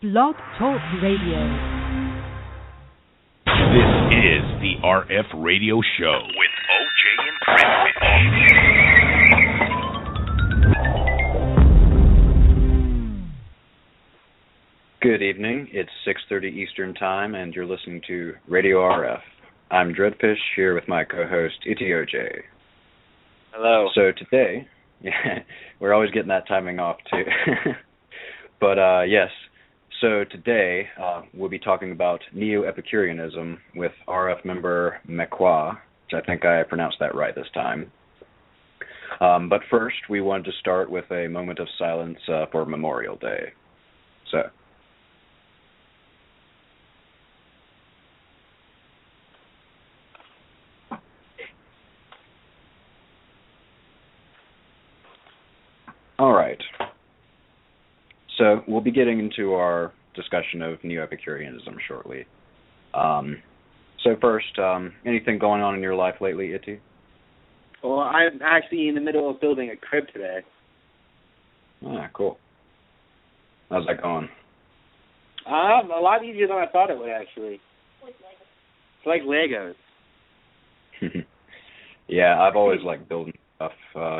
Blog Talk Radio. This is the RF Radio Show with OJ and Dreadfish. Good evening. It's 6:30 Eastern Time, and you're listening to Radio RF. I'm Dreadfish here with my co-host OJ. Hello. So today, we're always getting that timing off too. But yes, so today we'll be talking about Neo-Epicureanism with RF member Mequa, which I think I pronounced that right this time. But first, we wanted to start with a moment of silence for Memorial Day. So. All right. So we'll be getting into our discussion of Neo-Epicureanism shortly. So first, anything going on in your life lately, Itty? Well, I'm actually in the middle of building a crib today. Ah, cool. How's that going? A lot easier than I thought it would, actually. It's like Legos. Yeah, I've always liked building stuff.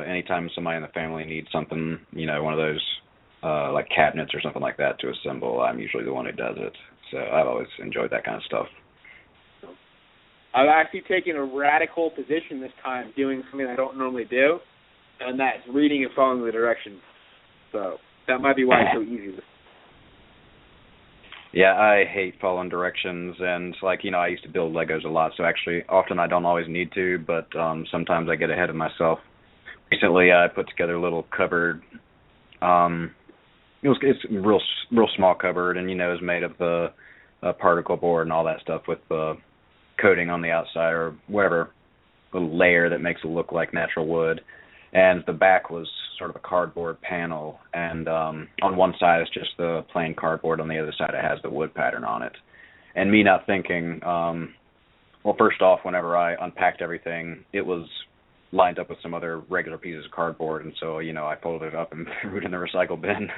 Anytime somebody in the family needs something, one of those like cabinets or something like that to assemble, I'm usually the one who does it. So I've always enjoyed that kind of stuff. I've actually taken a radical position this time, doing something I don't normally do, and that's reading and following the directions. So that might be why it's so easy. Yeah, I hate following directions, and I used to build Legos a lot, so actually often I don't always need to, but sometimes I get ahead of myself. Recently I put together a little cupboard. It's a real small cupboard, and it's made of the particle board and all that stuff with the coating on the outside or whatever little layer that makes it look like natural wood. And the back was sort of a cardboard panel, and on one side it's just the plain cardboard, on the other side it has the wood pattern on it. And me not thinking, well, first off, whenever I unpacked everything, it was lined up with some other regular pieces of cardboard, and so, I folded it up and threw it in the recycle bin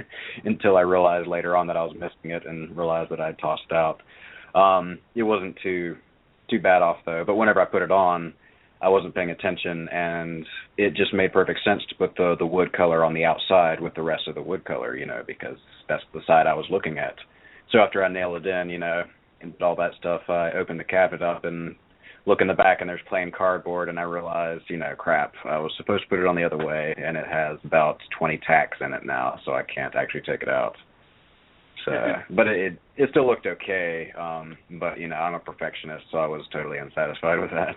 until I realized later on that I was missing it and realized that I had tossed it out. It wasn't too bad off, though, but whenever I put it on, I wasn't paying attention, and it just made perfect sense to put the wood color on the outside with the rest of the wood color, because that's the side I was looking at. So after I nailed it in, and did all that stuff, I opened the cabinet up and look in the back, and there's plain cardboard, and I realized, crap, I was supposed to put it on the other way, and it has about 20 tacks in it now, so I can't actually take it out. So, but it still looked okay, but, I'm a perfectionist, so I was totally unsatisfied with that.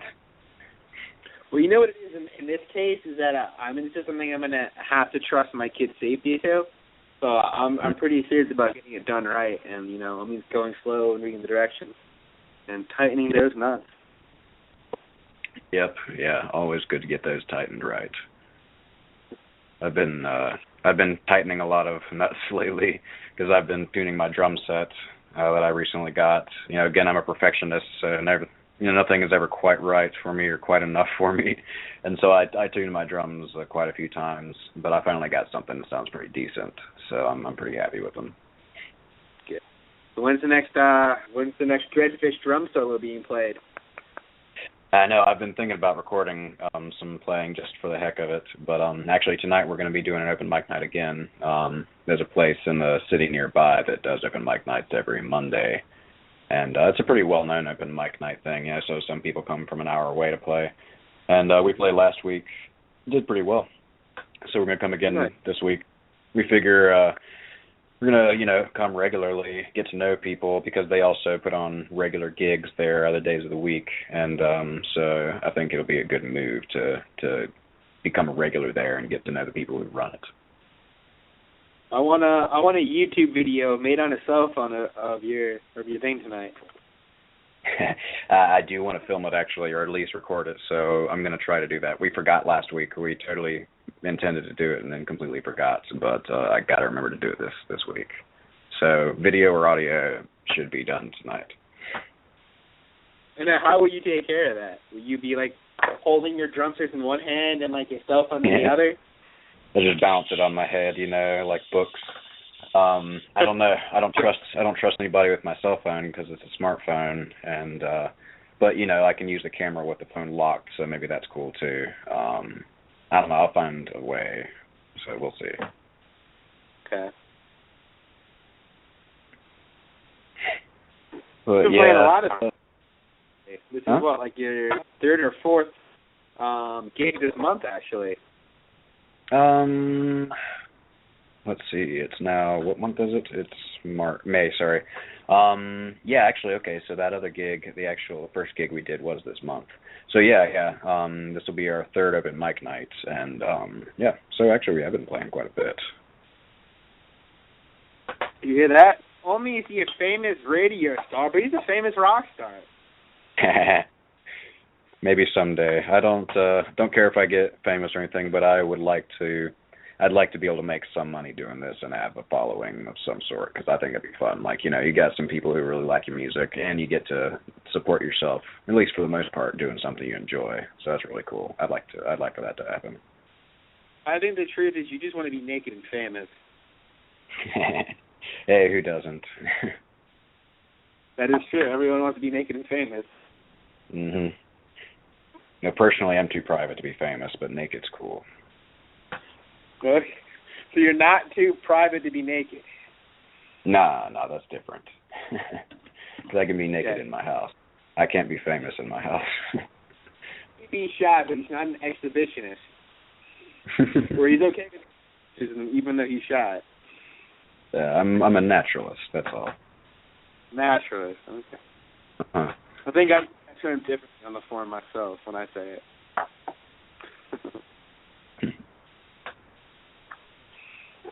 Well, you know what it is in this case is that it's just something I'm going to have to trust my kid's safety to. So I'm pretty serious about getting it done right, and, going slow and reading the directions and tightening those nuts. Yep, yeah, always good to get those tightened right. I've been tightening a lot of nuts lately because I've been tuning my drum set that I recently got. Again, I'm a perfectionist, so nothing is ever quite right for me or quite enough for me, and so I tuned my drums quite a few times, but I finally got something that sounds pretty decent, so I'm pretty happy with them. Good. So when's the next Dreadfish drum solo being played? I know, I've been thinking about recording some playing just for the heck of it, but actually tonight we're going to be doing an open mic night again. There's a place in the city nearby that does open mic nights every Monday, and it's a pretty well-known open mic night thing, so some people come from an hour away to play. And we played last week, did pretty well, so we're going to come again this week. We figure we're going to, come regularly, get to know people, because they also put on regular gigs there other days of the week. And so I think it'll be a good move to become a regular there and get to know the people who run it. I want a YouTube video made on a cell phone of your thing tonight. I do want to film it, actually, or at least record it, so I'm going to try to do that. We forgot last week. We totally intended to do it and then completely forgot, but I got to remember to do it this week. So video or audio should be done tonight. And how will you take care of that? Will you be, holding your drumsticks in one hand and, your cell phone in the other? I just bounce it on my head, like books. I don't know. I don't trust anybody with my cell phone because it's a smartphone, and but I can use the camera with the phone locked, so maybe that's cool too. I don't know. I'll find a way, so we'll see. Okay. But You've been playing a lot of stuff. This is what, like your third or fourth gig this month, actually. Let's see. It's now, what month is it? It's May. Sorry. Yeah, actually, okay. So that other gig, the first gig we did was this month. So yeah. This will be our third open mic night, and yeah. So actually, we have been playing quite a bit. You hear that? Only if you're a famous radio star, but he's a famous rock star. Maybe someday. I don't care if I get famous or anything, but I'd like to be able to make some money doing this and have a following of some sort, because I think it'd be fun. Like, you got some people who really like your music, and you get to support yourself, at least for the most part, doing something you enjoy. So that's really cool. I'd like for that to happen. I think the truth is you just want to be naked and famous. Hey, who doesn't? That is true. Everyone wants to be naked and famous. Mhm. Personally, I'm too private to be famous, but naked's cool. Okay. So you're not too private to be naked? Nah, that's different. Because I can be naked in my house. I can't be famous in my house. He'd be shy, but he's not an exhibitionist. Or he's okay with it, even though he's shy. Yeah, I'm a naturalist, that's all. Naturalist, okay. Uh-huh. I think I turn differently on the phone myself when I say it.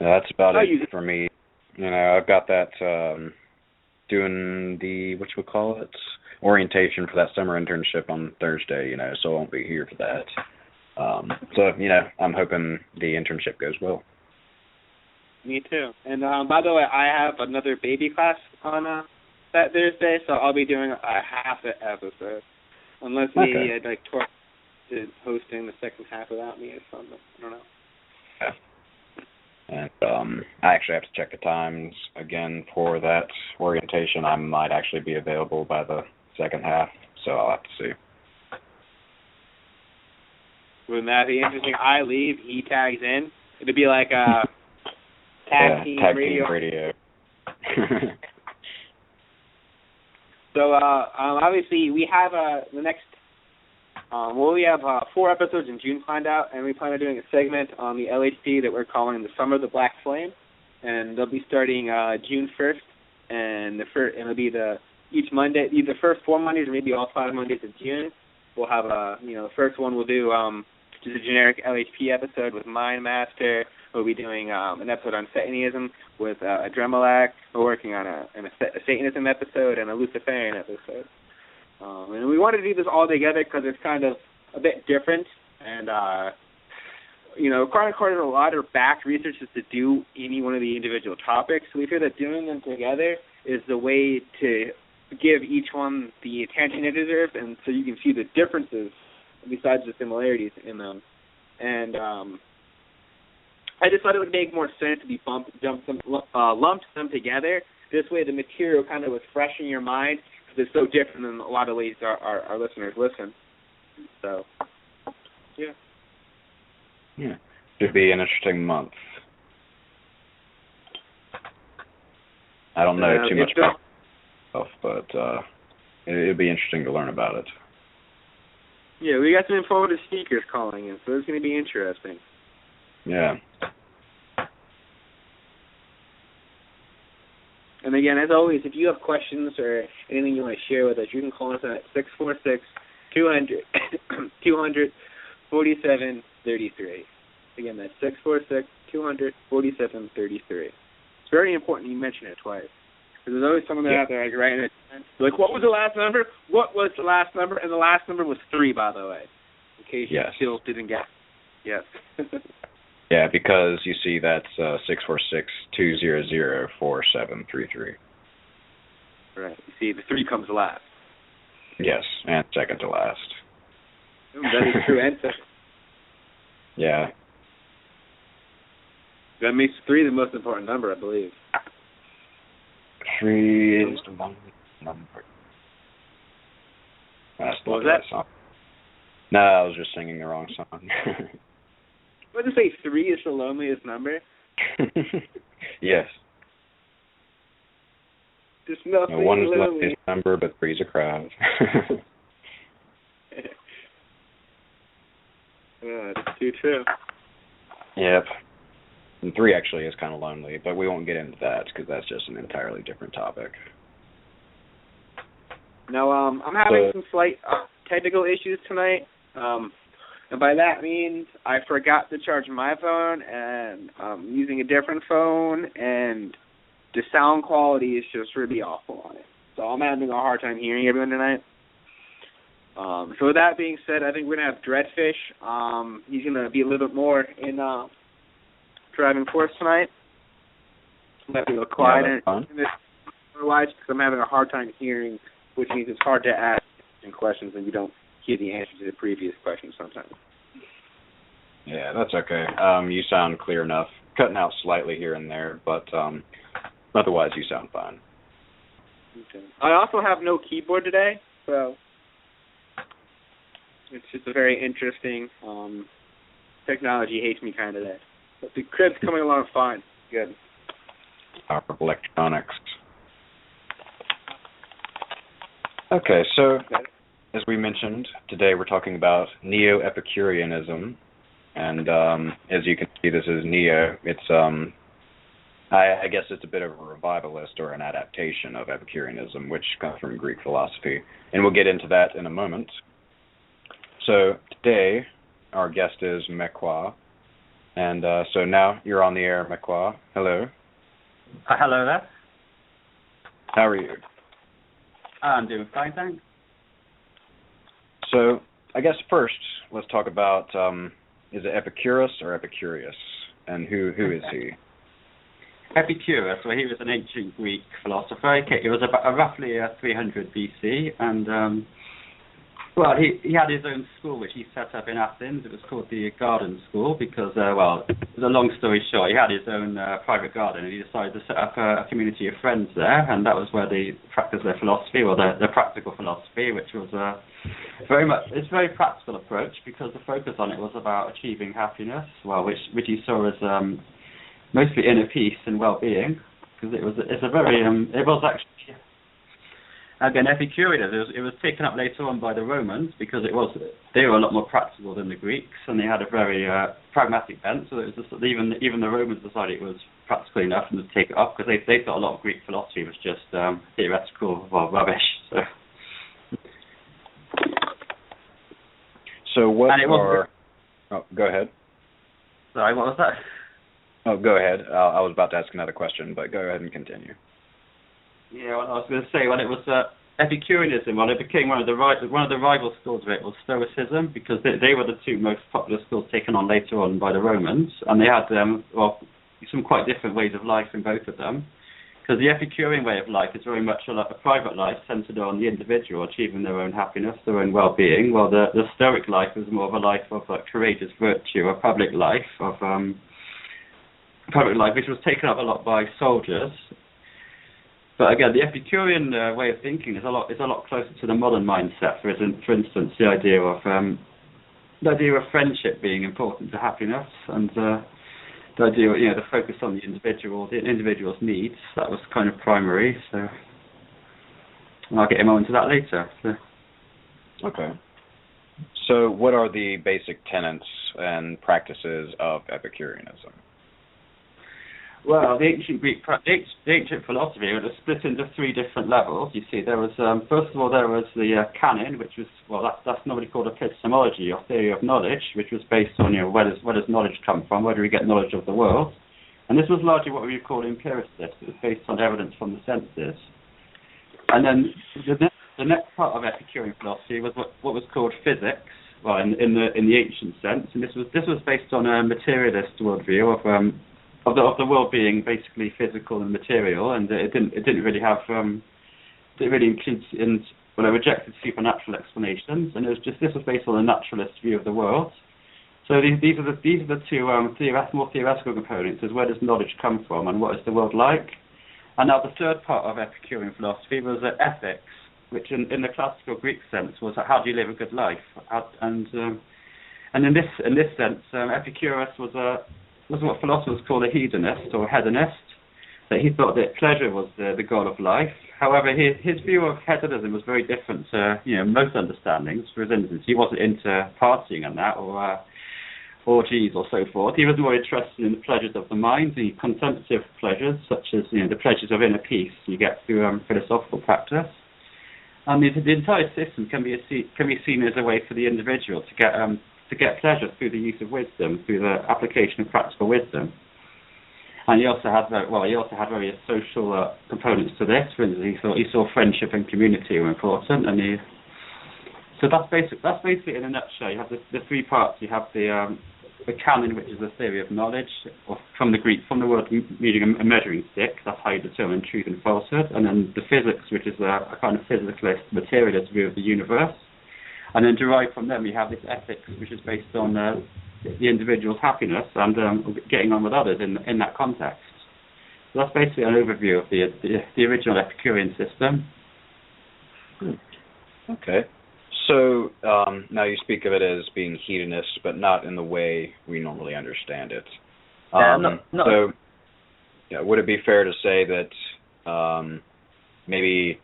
That's about it for me. I've got that doing the, orientation for that summer internship on Thursday, so I won't be here for that. So, I'm hoping the internship goes well. Me too. And by the way, I have another baby class on that Thursday, so I'll be doing a half an episode. Unless maybe Tor is hosting the second half without me or something. I don't know. Yeah. And I actually have to check the times again for that orientation. I might actually be available by the second half, so I'll have to see. Wouldn't that be interesting? I leave, he tags in. It'd be like a tag team radio. So obviously we have the next. We have 4 episodes in June planned out, and we plan on doing a segment on the LHP that we're calling the Summer of the Black Flame, and they'll be starting June 1st, and it'll be each Monday, either the first 4 Mondays or maybe all 5 Mondays of June. We'll have the first one we'll do just a generic LHP episode with Mind Master. We'll be doing an episode on Satanism with Adremalak. We're working on a Satanism episode and a Luciferian episode. And we wanted to do this all together because it's kind of a bit different. And, Chronic Court has a lot of back researches to do any one of the individual topics. So we feel that doing them together is the way to give each one the attention it deserves, and so you can see the differences besides the similarities in them. And I just thought it would make more sense to be lumped them together. This way the material kind of was fresh in your mind, because it's so different than a lot of ways our listeners listen. So, yeah. Yeah. Should be an interesting month. I don't know too much about stuff, but it'd be interesting to learn about it. Yeah, we got some informative speakers calling in, so it's going to be interesting. Yeah. And again, as always, if you have questions or anything you want to share with us, you can call us at 646-200-247-33. Again, that's 646-200-47-33. It's very important you mention it twice. Because there's always someone out there like writing it. Like, what was the last number? What was the last number? And the last number was 3, by the way. In case you still didn't get it. Yes. Yeah, because you see that's 646-200-4733. Right. You see, the 3 comes last. Yes, and second to last. That is true, and second. Yeah. That makes 3 the most important number, I believe. 3 is the loneliest number. That's What was not that? song. No, I was just singing the wrong song. What did you say? 3 is the loneliest number? Yes. There's nothing No, 1 is the lonely. loneliest number, but 3 is a crowd. That's too true. Yep. And 3 actually is kind of lonely, but we won't get into that because that's just an entirely different topic. No, I'm having some slight technical issues tonight. And by that means I forgot to charge my phone, and I'm using a different phone, and the sound quality is just really awful on it. So I'm having a hard time hearing everyone tonight. So with that being said, I think we're going to have Dreadfish. He's going to be a little bit more in driving force tonight. Let me go quieter in this otherwise, because I'm having a hard time hearing, which means it's hard to ask questions and you don't hear the answer to the previous question sometimes. Yeah, that's okay. You sound clear enough. Cutting out slightly here and there, but otherwise you sound fine. Okay. I also have no keyboard today, so it's just a very interesting technology hates me kind of day. But the crib's coming along fine. Good. Power of electronics. Okay, so as we mentioned, today we're talking about Neo-Epicureanism, and as you can see, this is Neo. It's I guess it's a bit of a revivalist or an adaptation of Epicureanism, which comes from Greek philosophy, and we'll get into that in a moment. So today, our guest is Mequa, and so now you're on the air, Mequa. Hello. Hello there. How are you? I'm doing fine, thanks. So I guess first, let's talk about, is it Epicurus or Epicurus, and who is he? Epicurus, well, he was an ancient Greek philosopher. It was about roughly 300 BC, and well, he had his own school which he set up in Athens. It was called the Garden School because, well, it was a long story short. He had his own private garden, and he decided to set up a community of friends there, and that was where they practiced their philosophy, or their practical philosophy, which was it's a very practical approach because the focus on it was about achieving happiness, well, which he saw as mostly inner peace and well-being, because it was actually. Again, Epicureanism, it was taken up later on by the Romans because they were a lot more practical than the Greeks, and they had a very pragmatic bent. So it was just, even the Romans decided it was practical enough and to take it up because they thought a lot of Greek philosophy was just theoretical, well, rubbish. So what are? Oh, go ahead. Sorry, what was that? Oh, go ahead. I was about to ask another question, but go ahead and continue. Yeah, well, I was going to say, when it was Epicureanism, well, it became one of the rival schools of it was Stoicism, because they were the two most popular schools taken on later on by the Romans, and they had some quite different ways of life in both of them. Because the Epicurean way of life is very much a private life centered on the individual achieving their own happiness, their own well-being, while the Stoic life is more of a life of courageous virtue, a public life which was taken up a lot by soldiers. But again, the Epicurean way of thinking is a lot closer to the modern mindset. For instance, the idea of friendship being important to happiness, and the idea, the focus on the individual's needs. That was kind of primary. So I'll get more into that later. So. Okay. So what are the basic tenets and practices of Epicureanism? Well, the ancient philosophy was split into three different levels. You see, there was first of all there was the canon, which was that's normally called epistemology, or theory of knowledge, which was based on where does knowledge come from, where do we get knowledge of the world, and this was largely what we would call empiricist. It was based on evidence from the senses. And then the next part of Epicurean philosophy was what was called physics, well, in the ancient sense, and this was based on a materialist worldview of the world being basically physical and material, and it didn't really include it rejected supernatural explanations, and this was based on a naturalist view of the world. So these are the two more theoretical components: is where does knowledge come from, and what is the world like? And now the third part of Epicurean philosophy was ethics, which in the classical Greek sense was how do you live a good life? And in this sense, Epicurus was what philosophers call a hedonist or a hedonist. That he thought that pleasure was the goal of life. However, his view of hedonism was very different to most understandings. For instance, he wasn't into partying and that, or orgies or so forth. He was more interested in the pleasures of the mind, the contemplative pleasures, such as the pleasures of inner peace you get through philosophical practice. And the entire system can be seen as a way for the individual to get pleasure through the use of wisdom, through the application of practical wisdom. And he also had various social components to this. For instance, he saw friendship and community were important, and so that's basically in a nutshell. You have the three parts. You have the canon, which is the theory of knowledge, or from the Greek, from the word meaning a measuring stick. That's how you determine truth and falsehood. And then the physics, which is a kind of physicalist, materialist view of the universe. And then derived from them, you have this ethics, which is based on the individual's happiness and getting on with others in that context. So that's basically an overview of the original Epicurean system. Okay. So now you speak of it as being hedonist, but not in the way we normally understand it. No. So, would it be fair to say that maybe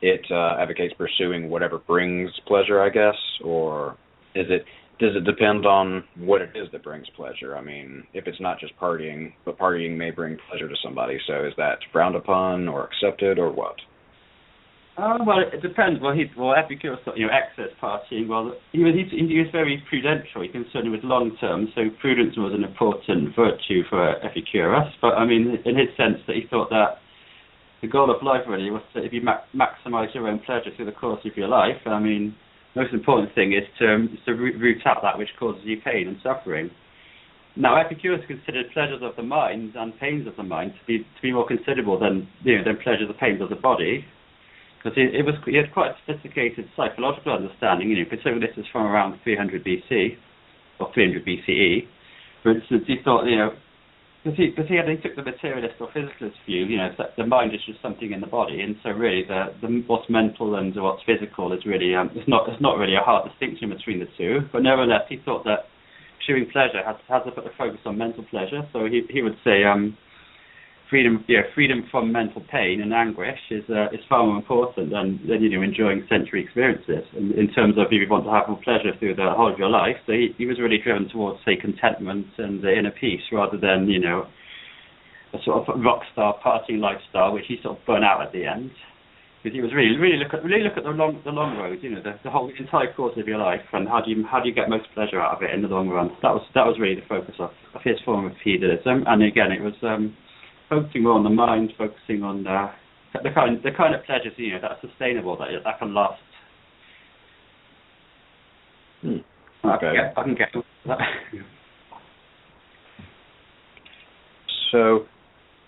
it advocates pursuing whatever brings pleasure, I guess, or does it depend on what it is that brings pleasure? I mean, if it's not just partying, but partying may bring pleasure to somebody, so is that frowned upon or accepted or what? Well, it depends. Epicurus thought, excess partying. Well, he was very prudential. He concerned with long term, so prudence was an important virtue for Epicurus. But I mean, in his sense, that he thought that the goal of life really was that if you maximize your own pleasure through the course of your life, I mean, the most important thing is to root out that which causes you pain and suffering. Now, Epicurus considered pleasures of the mind and pains of the mind to be more considerable than pleasures and pains of the body, because he had quite a sophisticated psychological understanding. Considering this is from around 300 BC or 300 BCE, for instance, he thought because he took the materialist or physicalist view, that the mind is just something in the body, and so really what's mental and what's physical is really it's not really a hard distinction between the two. But nevertheless, he thought that pursuing pleasure has to put the focus on mental pleasure. So he would say freedom from mental pain and anguish is far more important than enjoying sensory experiences. In terms of if you want to have more pleasure through the whole of your life, so he was really driven towards, say, contentment and inner peace, rather than a sort of rock star partying lifestyle, which he sort of burned out at the end. Because he was really look at the long road, the whole entire course of your life, and how do you get most pleasure out of it in the long run. That was really the focus of his form of hedonism. And again, it was focusing more on the mind, focusing on the kind of pleasures that are sustainable, that can last. Okay. I can get that. So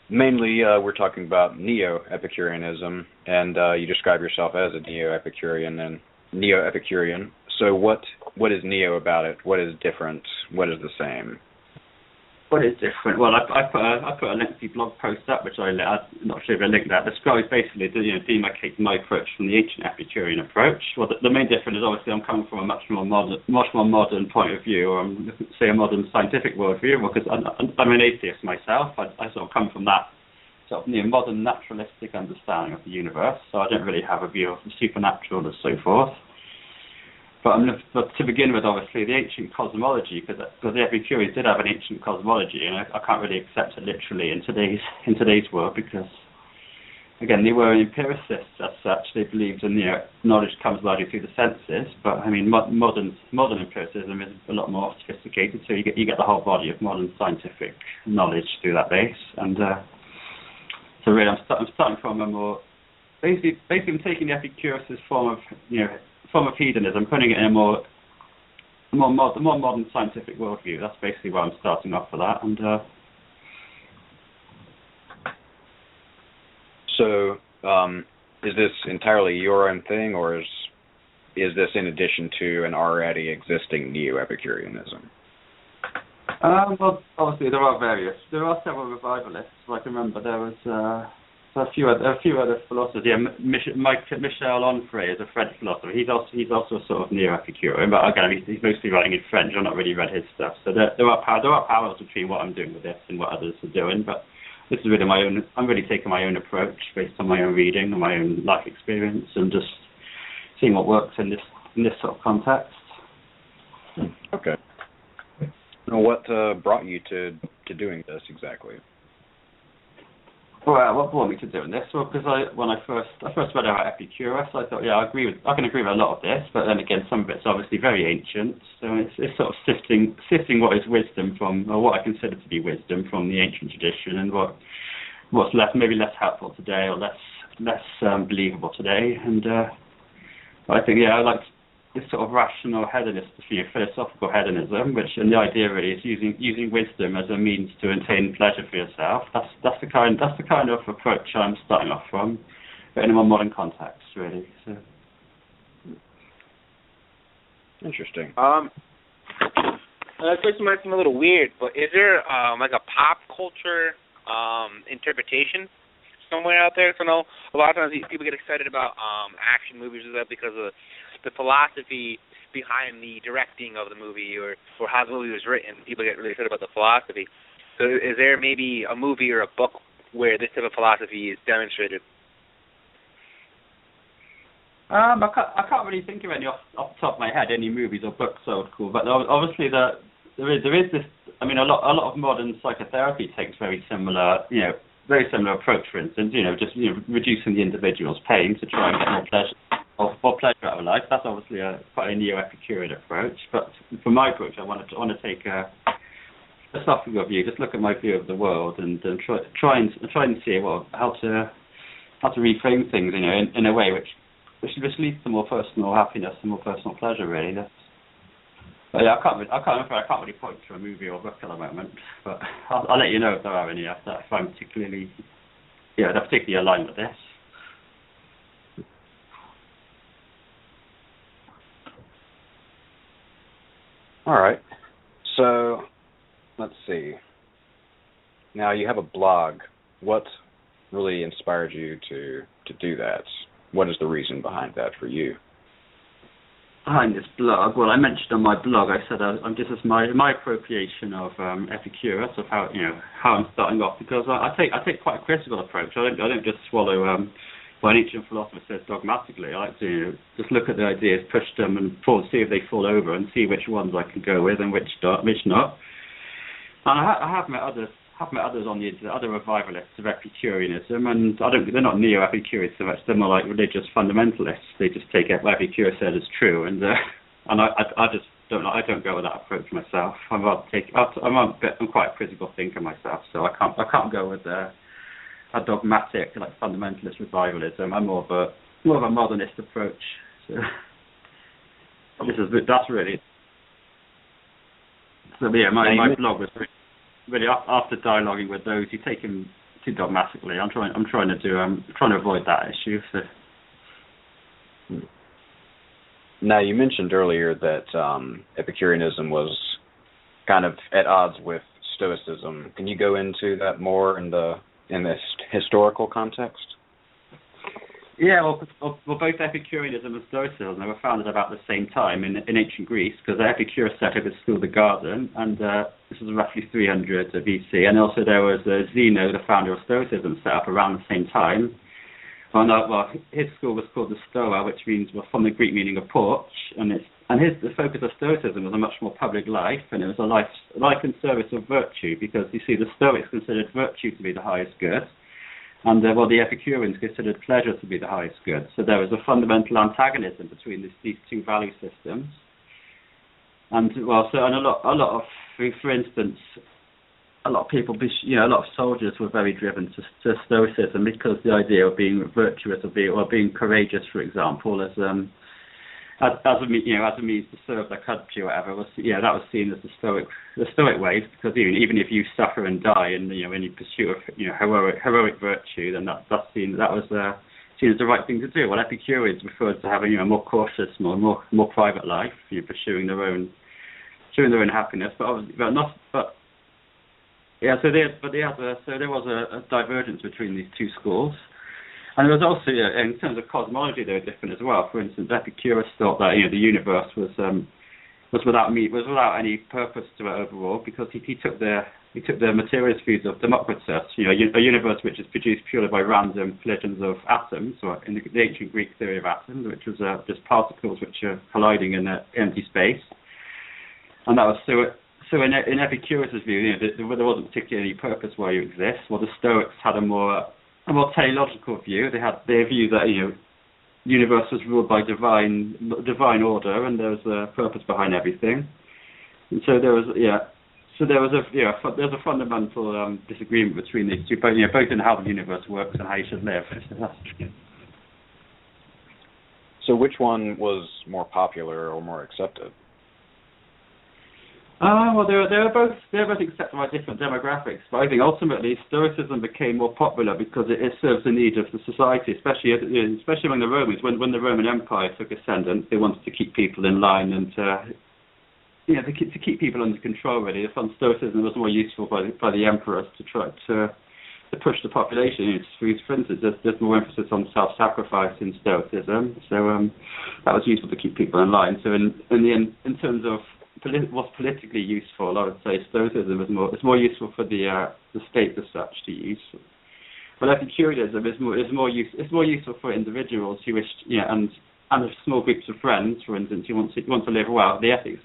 mainly we're talking about neo-Epicureanism, and you describe yourself as a neo-Epicurean and neo-Epicurean. So what is neo about it? What is different? What is the same? What is different? Well, I put a lengthy blog post up, which I'm not sure if I linked that, describes basically demarcating my approach from the ancient Epicurean approach. Well, the main difference is obviously I'm coming from a much more modern point of view, or say a modern scientific worldview, because I'm an atheist myself. I sort of come from that sort of modern naturalistic understanding of the universe, so I don't really have a view of the supernatural and so forth. But to begin with, obviously, the ancient cosmology, because the Epicureans did have an ancient cosmology, and I can't really accept it literally in today's world, because, again, they were empiricists as such. They believed in knowledge comes largely through the senses. But I mean, modern empiricism is a lot more sophisticated. So you get the whole body of modern scientific knowledge through that base, and so really, I'm starting from a more basically I'm taking the Epicurus' form of hedonism, putting it in a more modern scientific worldview. That's basically where I'm starting off for that. And so, is this entirely your own thing, or is this in addition to an already existing neo-Epicureanism? Well, obviously there are several revivalists. Like, I remember there was So a few other philosophers. Yeah, Michel Onfray is a French philosopher. He's also a sort of neo-Epicurean, but again, he's mostly writing in French. I've not really read his stuff. So there are parallels between what I'm doing with this and what others are doing. But this is really my own. I'm really taking my own approach based on my own reading and my own life experience, and just seeing what works in this sort of context. Okay. Now, what brought you to doing this exactly? Well, what brought me to doing this? Well, because when I first read about Epicurus, I thought, I can agree with a lot of this, but then again, some of it's obviously very ancient. So it's sort of sifting what is wisdom from, or what I consider to be wisdom from the ancient tradition, and what's maybe less helpful today, or less believable today. And I think, I like this sort of rational hedonism, philosophical hedonism, and the idea really is using wisdom as a means to attain pleasure for yourself. That's the kind of approach I'm starting off from, but in a more modern context, really. So. Interesting. This question might seem a little weird, but is there like a pop culture interpretation somewhere out there? So, I know a lot of times people get excited about action movies and stuff because of the philosophy behind the directing of the movie or how the movie was written. People get really excited about the philosophy. So is there maybe a movie or a book where this type of philosophy is demonstrated? I can't really think of any off the top of my head, any movies or books that would cool, but obviously there is this. I mean, a lot of modern psychotherapy takes very similar approach. For instance, just reducing the individual's pain to try and get more pleasure. Or pleasure out of life. That's obviously quite a neo-Epicurean approach. But for my approach, I want to take a philosophical view. Just look at my view of the world and try and see how to reframe things, in a way which leads to more personal happiness and more personal pleasure. Really. But yeah, I can't really point to a movie or book at the moment. But I'll let you know if there are any if I'm particularly aligned with this. All right. So, let's see. Now, you have a blog. What really inspired you to do that? What is the reason behind that for you? Behind this blog? Well, I mentioned on my blog, I said this is my appropriation of Epicurus, of how I'm starting off, because I take quite a critical approach. I don't just swallow what an ancient philosopher says dogmatically. I like to just look at the ideas, push them, and see if they fall over, and see which ones I can go with and which not. And I have met others on the internet, other revivalists of Epicureanism, and they're not neo-Epicureans so much. They're more like religious fundamentalists. They just take what Epicurus said as true, and I just don't know. I don't go with that approach myself. I'm quite a critical thinker myself, so I can't go with a dogmatic, like fundamentalist revivalism. I'm more of a modernist approach. So that's really. So yeah, my blog was really after dialoguing with those who take him too dogmatically. I'm trying to avoid that issue. So. Now, you mentioned earlier that Epicureanism was kind of at odds with Stoicism. Can you go into that more in this historical context? Yeah, well, both Epicureanism and Stoicism were founded about the same time in ancient Greece, because Epicurus set up his school, the Garden, and this was roughly 300 BC. And also there was Zeno, the founder of Stoicism, set up around the same time. His school was called the Stoa, which means, from the Greek meaning of porch, and the focus of Stoicism was a much more public life, and it was a life in service of virtue, because you see, the Stoics considered virtue to be the highest good, and the Epicureans considered pleasure to be the highest good. So there was a fundamental antagonism between these two value systems. And a lot of, for instance, a lot of people, a lot of soldiers were very driven to Stoicism, because the idea of being virtuous or being courageous, for example, as a means to serve their country or whatever, that was seen as the Stoic way, because even if you suffer and die in any pursuit of heroic virtue, then that's seen as the right thing to do. Well, Epicureans referred to having a more cautious, more private life, pursuing their own happiness, but Yeah, so there was a divergence between these two schools, and there was also, in terms of cosmology, they were different as well. For instance, Epicurus thought that the universe was without any purpose to it overall, because he took the materialist views of Democritus, a universe which is produced purely by random collisions of atoms, or in the ancient Greek theory of atoms, which was just particles which are colliding in empty space, and that was so in Epicurus' view, there wasn't particularly any purpose why you exist. Well, the Stoics had a more teleological view. They had their view that the universe was ruled by divine order, and there was a purpose behind everything. And so there was there's a fundamental disagreement between these two, both in how the universe works and how you should live. So which one was more popular or more accepted? Well, they're both accepted by different demographics, but I think ultimately Stoicism became more popular because it serves the need of the society, especially among the Romans. When the Roman Empire took ascendance, they wanted to keep people in line and to keep people under control. Really, they found Stoicism was more useful by the emperors to try to push the population. For instance, there's more emphasis on self-sacrifice in Stoicism, so that was useful to keep people in line. So in terms of what's politically useful, I would say Stoicism is more useful for the state as such to use. But Epicureanism is more useful for individuals who wish, and small groups of friends, for instance, who want to live well. The ethics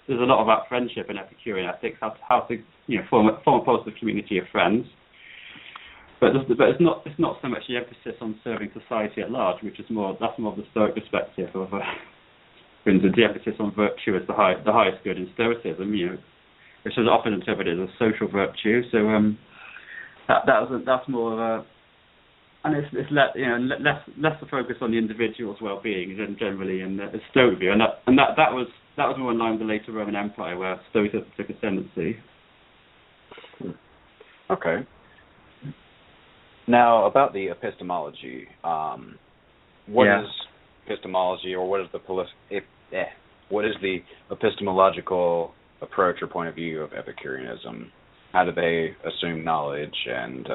there's a lot about friendship in Epicurean ethics, how to form a positive community of friends. But it's not so much the emphasis on serving society at large, which is more of the Stoic perspective of. For instance, the emphasis on virtue as the highest good in Stoicism, which is often interpreted as a social virtue. So that's more of a, and it's less a focus on the individual's well-being generally in the Stoic view, and that was more in line with the later Roman Empire where Stoicism took ascendancy. Okay. Now about the epistemology, what is epistemology, or what is the epistemological approach or point of view of Epicureanism? How do they assume knowledge and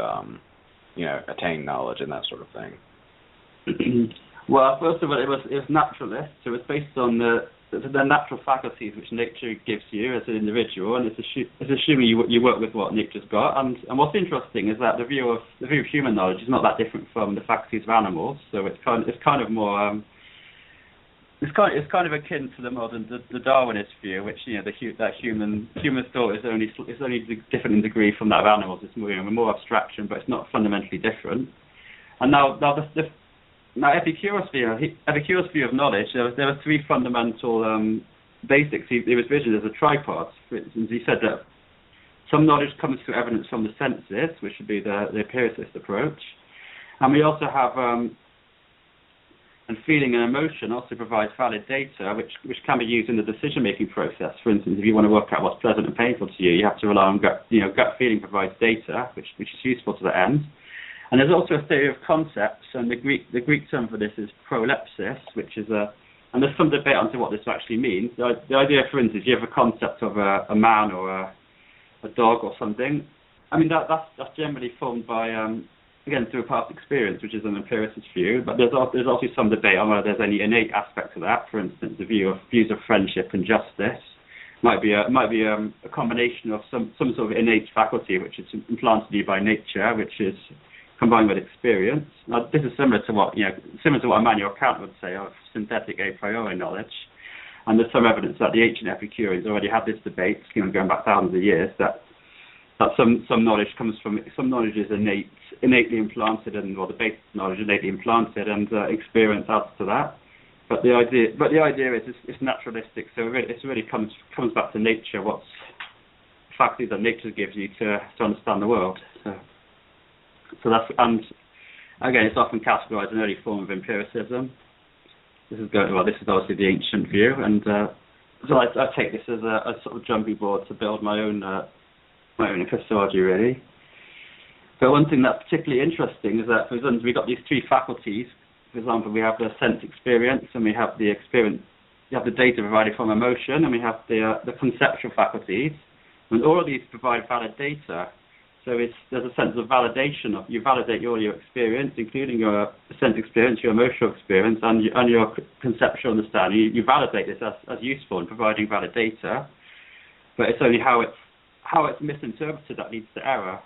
attain knowledge and that sort of thing? Well, first of all, it was naturalist, so it's based on the natural faculties which nature gives you as an individual, and it's assuming you work with what nature's got. And what's interesting is that the view of human knowledge is not that different from the faculties of animals. So it's kind of more. It's kind of akin to the Darwinist view, which that human thought is only different in degree from that of animals. It's more abstraction, but it's not fundamentally different. And now Epicurus' view of knowledge, there were three fundamental basics. He was visioned as a tripod. For instance, he said that some knowledge comes through evidence from the senses, which would be the empiricist approach, and we also have. And feeling and emotion also provides valid data, which can be used in the decision-making process. For instance, if you want to work out what's pleasant and painful to you, you have to rely on gut. Gut feeling provides data, which is useful to the end. And there's also a theory of concepts, and the Greek term for this is prolepsis, which is and there's some debate on what this actually means. The idea, for instance, you have a concept of a man or a dog or something. I mean, that's generally formed by again, through past experience, which is an empiricist view, but there's also some debate on whether there's any innate aspect to that. For instance, the views of friendship and justice might be a combination of some sort of innate faculty which is implanted you by nature, which is combined with experience. Now, this is similar to what Immanuel Kant would say of synthetic a priori knowledge, and there's some evidence that the ancient Epicureans already had this debate, going back thousands of years, that some knowledge is innately implanted, and the basic knowledge is innately implanted, and experience adds to that. But the idea is it's naturalistic, so it really comes back to nature, what's faculties that nature gives you to understand the world. So that's, and again, it's often categorized an early form of empiricism. This is obviously the ancient view, and so I take this as a sort of jumping board to build my own epistemology, really. But one thing that's particularly interesting is that, for instance, we've got these three faculties. For example, we have the sense experience, and we have the experience. You have the data provided from emotion, and we have the conceptual faculties. And all of these provide valid data. So there's a sense of validation of you validate all your experience, including your sense experience, your emotional experience, and your conceptual understanding. You validate this as useful in providing valid data, but it's only how it's misinterpreted that leads to error.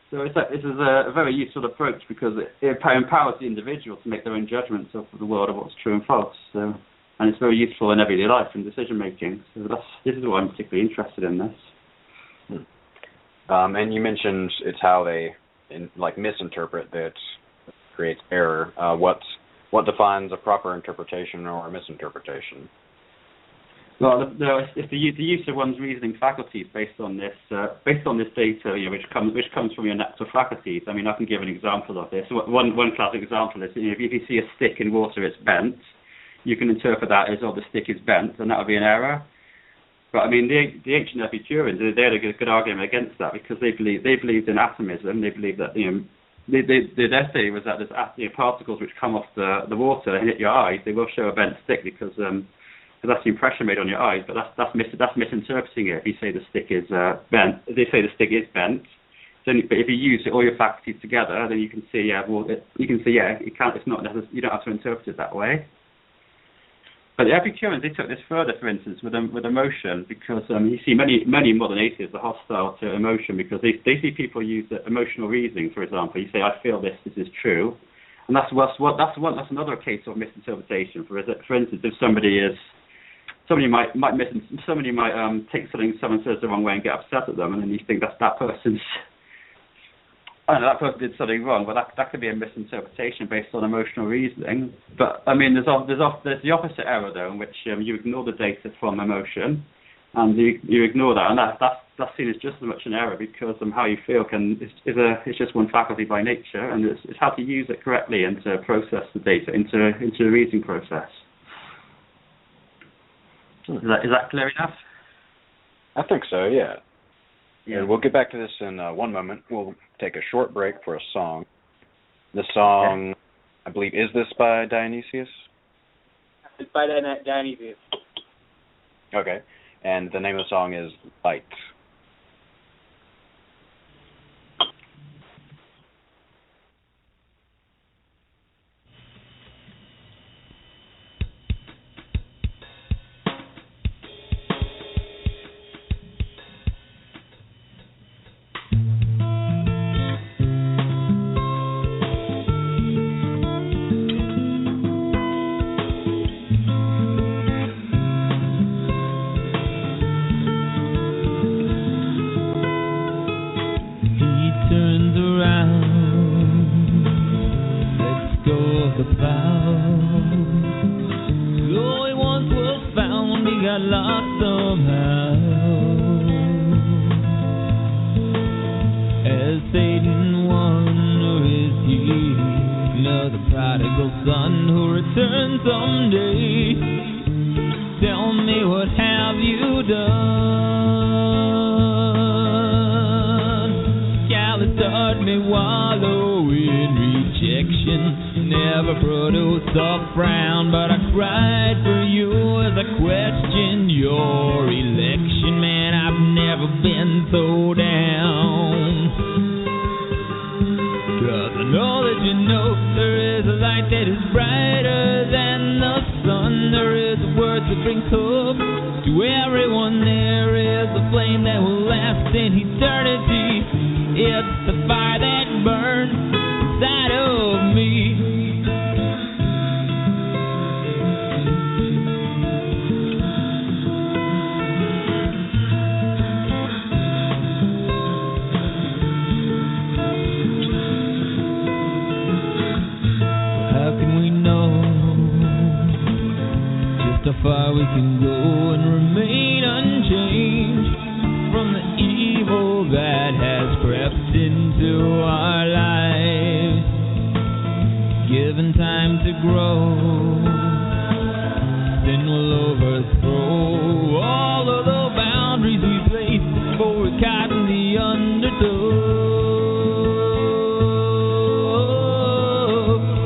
So this is a very useful approach because it empowers the individual to make their own judgments of the world of what's true and false. So, and it's very useful in everyday life and decision making. So this is why I'm particularly interested in this. And you mentioned it's how they misinterpret that creates error. What defines a proper interpretation or a misinterpretation? Well, it's the use of one's reasoning faculties based on this data, which comes from your natural faculties. I mean, I can give an example of this. One classic example is if you see a stick in water, it's bent. You can interpret that as, the stick is bent, and that would be an error. But I mean, the ancient Epicureans, they had a good argument against that because they believed in atomism. They believed that their theory was that there's particles which come off the water and hit your eyes. They will show a bent stick because that's the impression made on your eyes. But that's misinterpreting it. If you say the stick is bent, they say the stick is bent. But if you use all your faculties together, then you can see it's not necessary. You don't have to interpret it that way. But the Epicureans, they took this further, for instance, with emotion, because you see many modern atheists are hostile to emotion because they see people use emotional reasoning. For example, you say, "I feel this is true," and that's another case of misinterpretation. For instance, if somebody might take something someone says the wrong way and get upset at them, and then you think that person did something wrong, but that could be a misinterpretation based on emotional reasoning. But I mean, there's the opposite error though, in which you ignore the data from emotion, and you ignore that, and that's seen as just as much an error because how you feel is just one faculty by nature, and it's how to use it correctly and to process the data into the reasoning process. Is that clear enough? I think so. Yeah. Yeah. And we'll get back to this in one moment. We'll take a short break for a song. The song, I believe, is this by Dionysius? It's by Dionysius. Okay. And the name of the song is Light.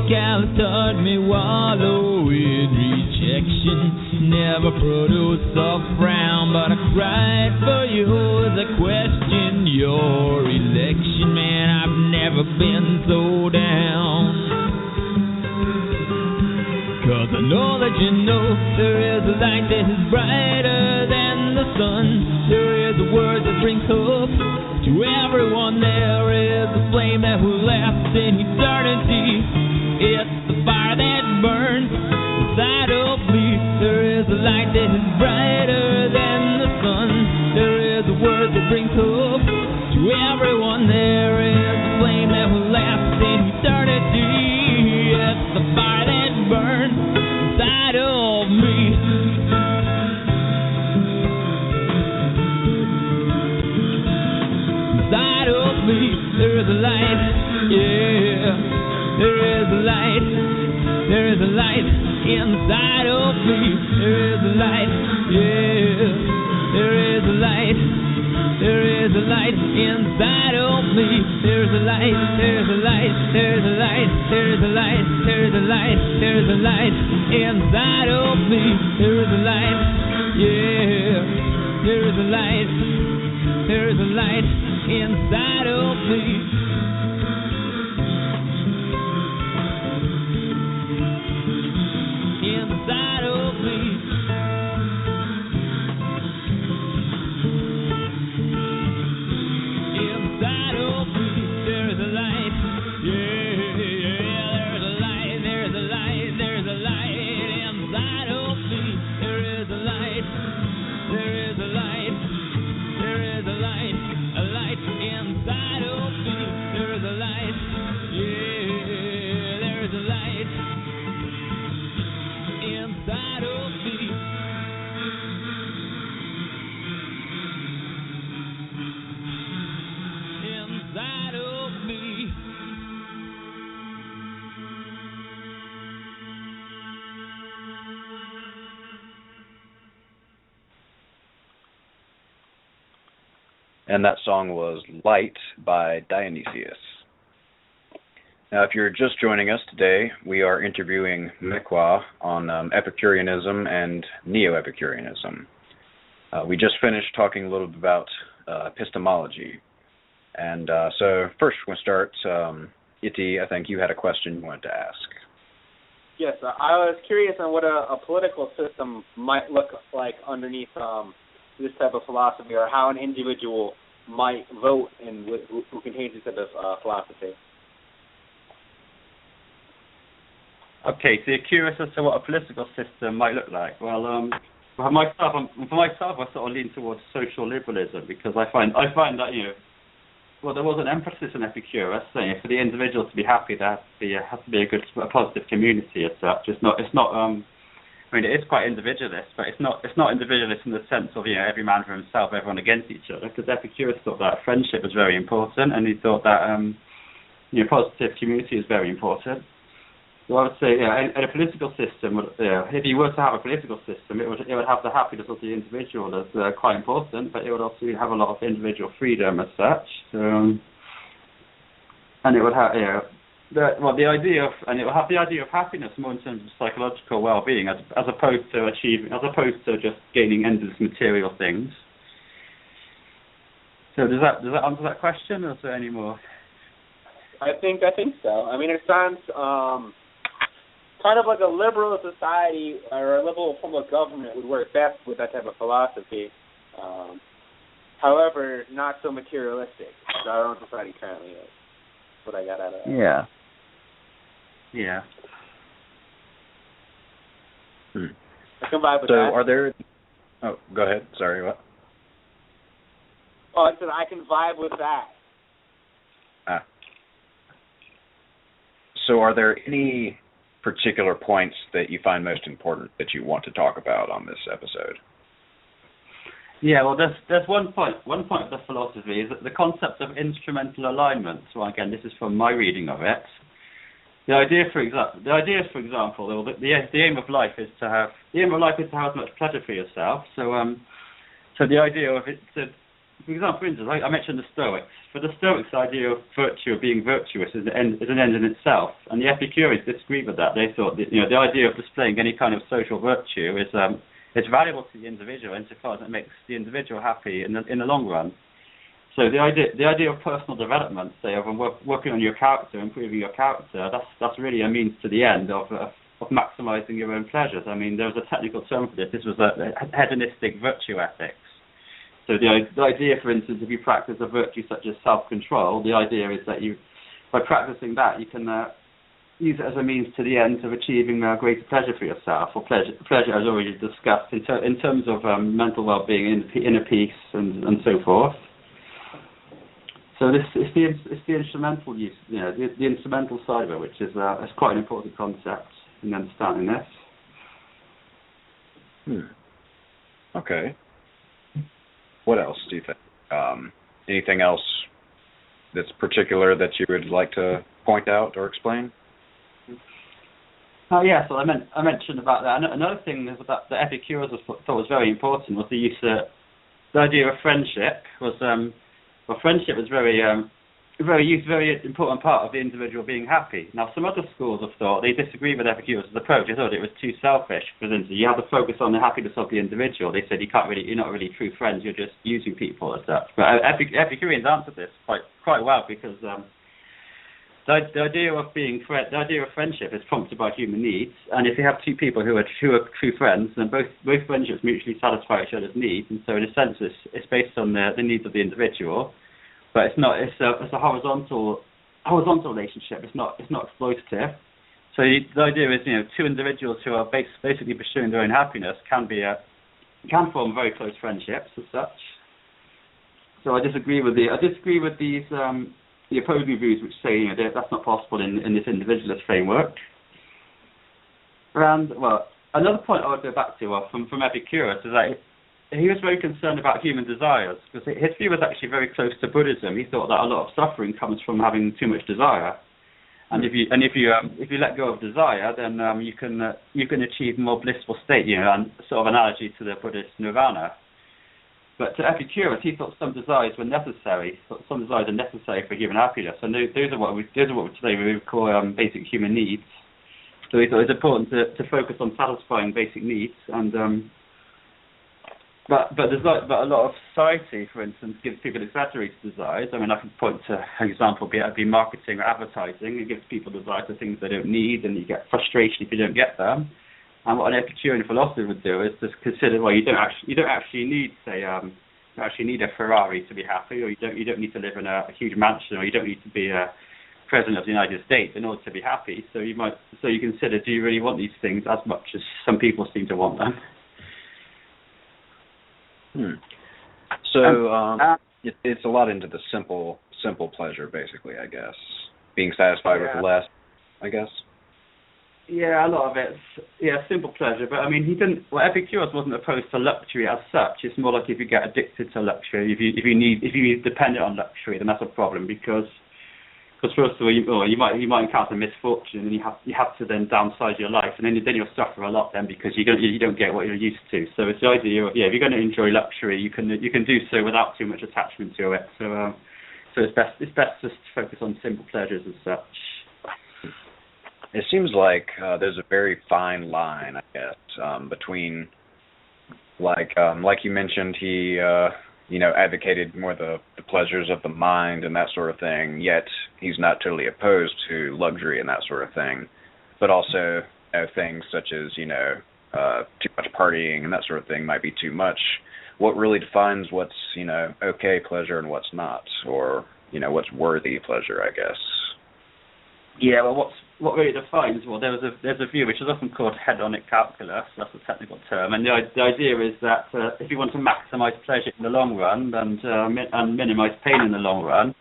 callous taught me wallow in rejection. Never produced a frown, but I cried for you as I questioned your election. Man, I've never been so down. 'Cause I know that you know there is a light that is brighter than the sun. There is a word that brings hope to everyone. There is a flame that will last in eternity. It's the fire that burns inside of me. There is a light that is brighter than the sun. There is a word that brings hope to everyone. There is a flame that will last in eternity. It's the fire that burns inside of me. Inside of me, there is a light, yeah. There is a light, there is a light inside of me. There is a light, yeah. There is a light, there is a light inside of me. There's a light, there's a light, there's a light, there's a light, there's a light, there's a light inside of me. There is a light, yeah. There is a light, there is a light inside of me. Inside of me. Inside of me, there's a light. Yeah, there's a light, there's a light, there's a light inside of me. There is a light, there is a light, there is a light inside of me. There is a light, yeah, there's a light inside of me. Inside of me. And that song was Light by Dionysius. Now, if you're just joining us today, we are interviewing Mequa on Epicureanism and Neo-Epicureanism. We just finished talking a little bit about epistemology. And so first we're going to start, Iti, I think you had a question you wanted to ask. Yes, I was curious on what a political system might look like underneath this type of philosophy, or how an individual might vote in who contains this type of philosophy. Okay, so you're curious as to what a political system might look like. Well, for myself, I sort of lean towards social liberalism, because I find that, you know, well, there was an emphasis in Epicurus saying for the individual to be happy, there has to be a positive community as such. It's not. I mean, it is quite individualist, but it's not individualist in the sense of, you know, every man for himself, everyone against each other. Because Epicurus thought that friendship was very important, and he thought that you know, positive community is very important. So I would say, yeah, in a political system, if you were to have a political system, it would have the happiness of the individual as quite important, but it would also have a lot of individual freedom as such. And it would have, it would have the idea of happiness more in terms of psychological well-being, as opposed to just gaining endless material things. So does that answer that question, or is there any more? I think so. I mean, it sounds kind of like a liberal society or a liberal form of government would work best with that type of philosophy. However, not so materialistic as our own society currently is. That's what I got out of that. Yeah. I can vibe with So that. are there... Oh, go ahead. Sorry, what? Oh, I said I can vibe with that. So are there any particular points that you find most important that you want to talk about on this episode? Yeah, well, there's one point of the philosophy is that the concept of instrumental alignment. So again, this is from my reading of it. The idea, for example, the aim of life is to have as much pleasure for yourself. So the idea of it, for example, for instance, I mentioned the Stoics. For the Stoics, the idea of virtue, of being virtuous, is an end in itself, and the Epicureans disagreed with that. They thought that, the idea of displaying any kind of social virtue is valuable to the individual insofar as it makes the individual happy in the long run. So the idea of personal development, say, of working on your character, improving your character, that's really a means to the end of maximising your own pleasures. I mean, there was a technical term for this. This was a hedonistic virtue ethics. So the idea, for instance, if you practice a virtue such as self-control, the idea is that by practicing that, you can use it as a means to the end of achieving greater pleasure for yourself, or pleasure as already discussed, in terms of mental well-being, inner peace, and so forth. So it's the instrumental use, the instrumental side of it, which is quite an important concept in understanding this. Okay. What else do you think? Anything else that's particular that you would like to point out or explain? Yeah, so I mentioned about that. Another thing that the Epicurus thought was very important was the idea of friendship. Friendship was very important part of the individual being happy. Now, some other schools of thought, they disagree with Epicurus' approach. They thought it was too selfish. For instance, you have to focus on the happiness of the individual. They said you're not really true friends. You're just using people as such. But Epicureans answered this quite well, because the idea of friendship is prompted by human needs, and if you have two people who are true friends, then both friendships mutually satisfy each other's needs, and so in a sense it's based on the needs of the individual, but it's a horizontal relationship. It's not exploitative. So the idea is, two individuals who are basically pursuing their own happiness can form very close friendships as such. So I disagree with these. The opposing views which say that's not possible in this individualist framework. And another point I would go back to from Epicurus is that he was very concerned about human desires, because his view was actually very close to Buddhism. He thought that a lot of suffering comes from having too much desire, and if you let go of desire, then you can achieve a more blissful state. And sort of analogy to the Buddhist nirvana. But to Epicurus, he thought some desires were necessary. Some desires are necessary for human happiness, and those are what today we would call basic human needs. So he thought it was important to focus on satisfying basic needs, and but a lot of society, for instance, gives people exaggerated desires. I mean, I can point to an example, be marketing or advertising. It gives people desires for things they don't need, and you get frustration if you don't get them. And what an Epicurean philosopher would do is just consider, you don't actually need, say, you actually need a Ferrari to be happy, or you don't need to live in a huge mansion, or you don't need to be a president of the United States in order to be happy. So you consider, do you really want these things as much as some people seem to want them? So it's a lot into the simple pleasure, basically, I guess. Being satisfied with less, I guess. Yeah, a lot of it's simple pleasure. But I mean, Epicurus wasn't opposed to luxury as such. It's more like if you get addicted to luxury, if you dependent on luxury, then that's a problem, because first of all, you might encounter misfortune, and you have to then downsize your life, and then you'll suffer a lot then, because you don't get what you're used to. So it's the idea of if you're going to enjoy luxury, you can do so without too much attachment to it. So it's best just to focus on simple pleasures as such. It seems like there's a very fine line, I guess, between, like you mentioned, he advocated more the pleasures of the mind and that sort of thing, yet he's not totally opposed to luxury and that sort of thing, but also things such as, too much partying and that sort of thing might be too much. What really defines what's, okay pleasure and what's not, or, what's worthy pleasure, I guess? Yeah, well, what really defines, there's a view which is often called hedonic calculus. That's a technical term, and the idea is that if you want to maximise pleasure in the long run and minimise pain in the long run,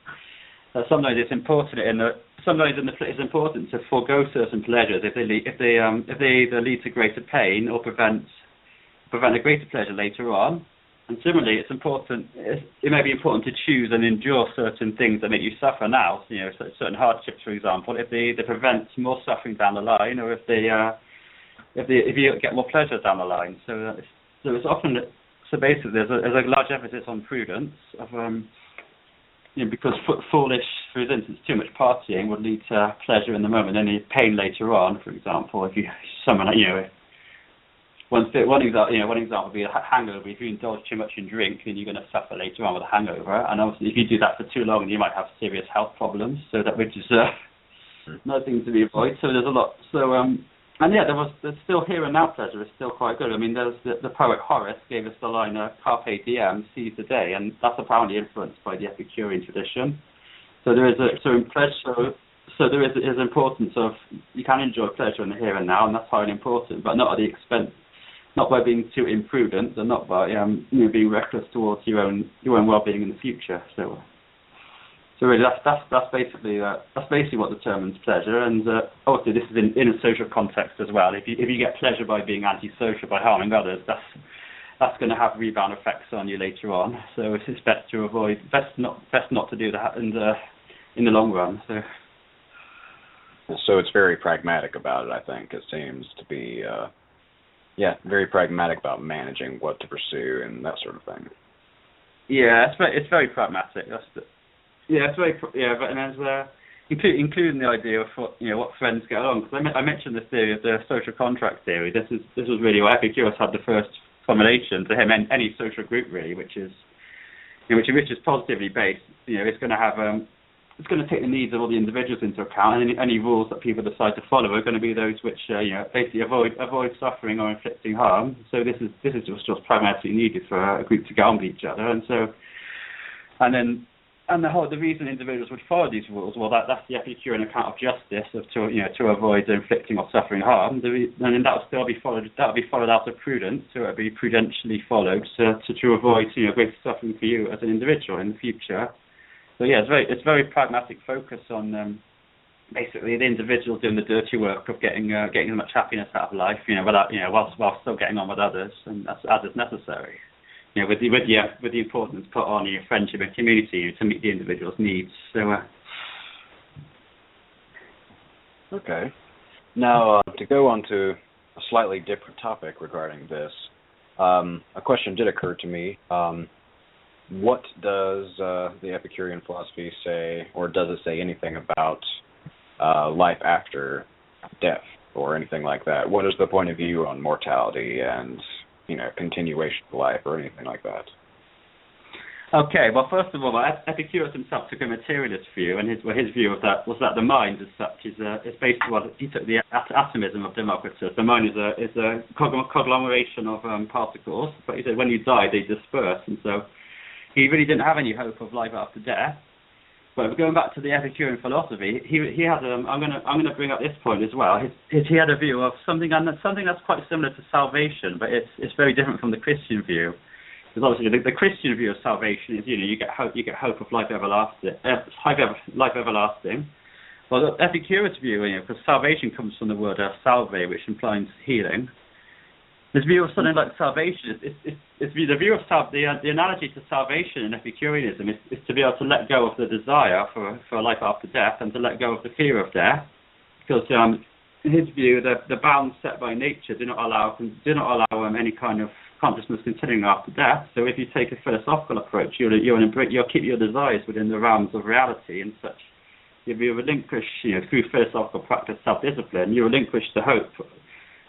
sometimes it's important it's important to forego certain pleasures if they either lead to greater pain or prevent a greater pleasure later on. And similarly, it may be important to choose and endure certain things that make you suffer now. Certain hardships, for example, if they prevent more suffering down the line, or if you get more pleasure down the line. So it's often basically, there's a large emphasis on prudence of because foolish, for instance, too much partying would lead to pleasure in the moment, any pain later on. For example, if one example would be a hangover. If you indulge too much in drink, then you're going to suffer later on with a hangover. And obviously, if you do that for too long, you might have serious health problems. So that which is nothing to be avoided. So there's a lot. So there's still here and now pleasure is still quite good. I mean, there's the poet Horace gave us the line "Carpe diem," seize the day, and that's apparently influenced by the Epicurean tradition. So there is there is importance of you can enjoy pleasure in the here and now, and that's highly important, but not at the expense. Not by being too imprudent, and not by being reckless towards your own well-being in the future. So really, that's basically what determines pleasure. And obviously, this is in a social context as well. If you get pleasure by being antisocial, by harming others, that's going to have rebound effects on you later on. So it's best not to do that, and in the long run. So it's very pragmatic about it. I think it seems to be. Very pragmatic about managing what to pursue and that sort of thing. Yeah, it's very pragmatic. But there's including the idea of what friends get along. Because I mentioned the theory of the social contract theory. This was really what Epicurus had the first formulation to him. Any social group really, which is positively based. It's going to have it's going to take the needs of all the individuals into account, and any rules that people decide to follow are going to be those which basically avoid suffering or inflicting harm. So this is just pragmatically needed for a group to get on with each other, the reason individuals would follow these rules, well, that's the Epicurean account of justice, to avoid inflicting or suffering harm, and then that will still be followed. That will be followed out of prudence, so it will be prudentially followed to avoid greater suffering for you as an individual in the future. So it's very pragmatic focus on basically the individual doing the dirty work of getting as much happiness out of life, while still getting on with others, and as is necessary. With the importance put on your friendship and community to meet the individual's needs. So. Okay. Now to go on to a slightly different topic regarding this, a question did occur to me. What does the Epicurean philosophy say, or does it say anything about life after death or anything like that? What is the point of view on mortality and continuation of life or anything like that? Okay, well, first of all, Epicurus himself took a materialist view, and his view of that was that the mind, as such, is based on what he took the atomism of Democritus. The mind is a conglomeration of particles, but he said when you die, they disperse, and so he really didn't have any hope of life after death. But going back to the Epicurean philosophy, he had. I'm going to bring up this point as well. He had a view of something that's quite similar to salvation, but it's very different from the Christian view. Because obviously the Christian view of salvation is you get hope of life everlasting. Well, the Epicurus view, because salvation comes from the word salve, which implies healing. This view of something like salvation is the view of the analogy to salvation in Epicureanism is to be able to let go of the desire for a life after death and to let go of the fear of death, because in his view the bounds set by nature do not allow any kind of consciousness continuing after death. So if you take a philosophical approach, you'll keep your desires within the realms of reality, and such you relinquish through philosophical practice, self-discipline, you relinquish the hope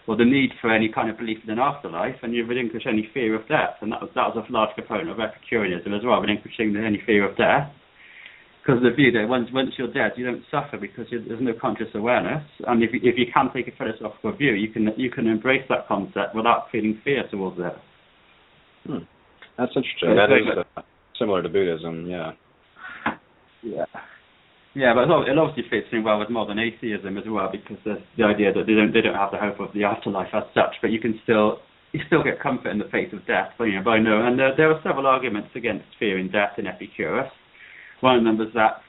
or the need for any kind of belief in an afterlife, and you relinquish any fear of death. And that was a large component of Epicureanism as well, relinquishing any fear of death. Because the view that once you're dead, you don't suffer because there's no conscious awareness. And if you can take a philosophical view, you can embrace that concept without feeling fear towards it. That's interesting. That is similar to Buddhism, yeah. Yeah. Yeah, but it obviously fits in well with modern atheism as well, because there's the idea that they don't have the hope of the afterlife as such, but you still get comfort in the face of death. By no, and there are several arguments against fearing death in Epicurus. One of them was that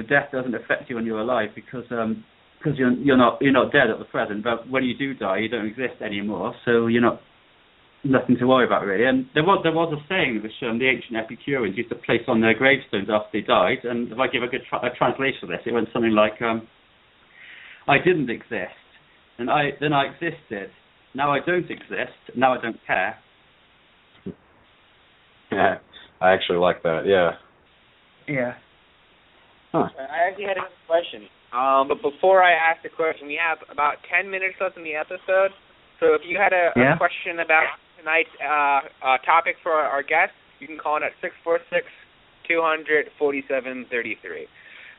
death doesn't affect you when you're alive because you're not dead at the present, but when you do die, you don't exist anymore, so you're nothing to worry about really. And there was a saying which the ancient Epicureans used to place on their gravestones after they died, and if I give a good translation of this, it went something like, I didn't exist, and then I existed, now I don't exist, now I don't care. Yeah, I actually like that. Yeah. Yeah. Huh. I actually had another question. But before I ask the question, we have about 10 minutes left in the episode. So if you had a question about tonight's topic for our guests, you can call in at 646-200-4733.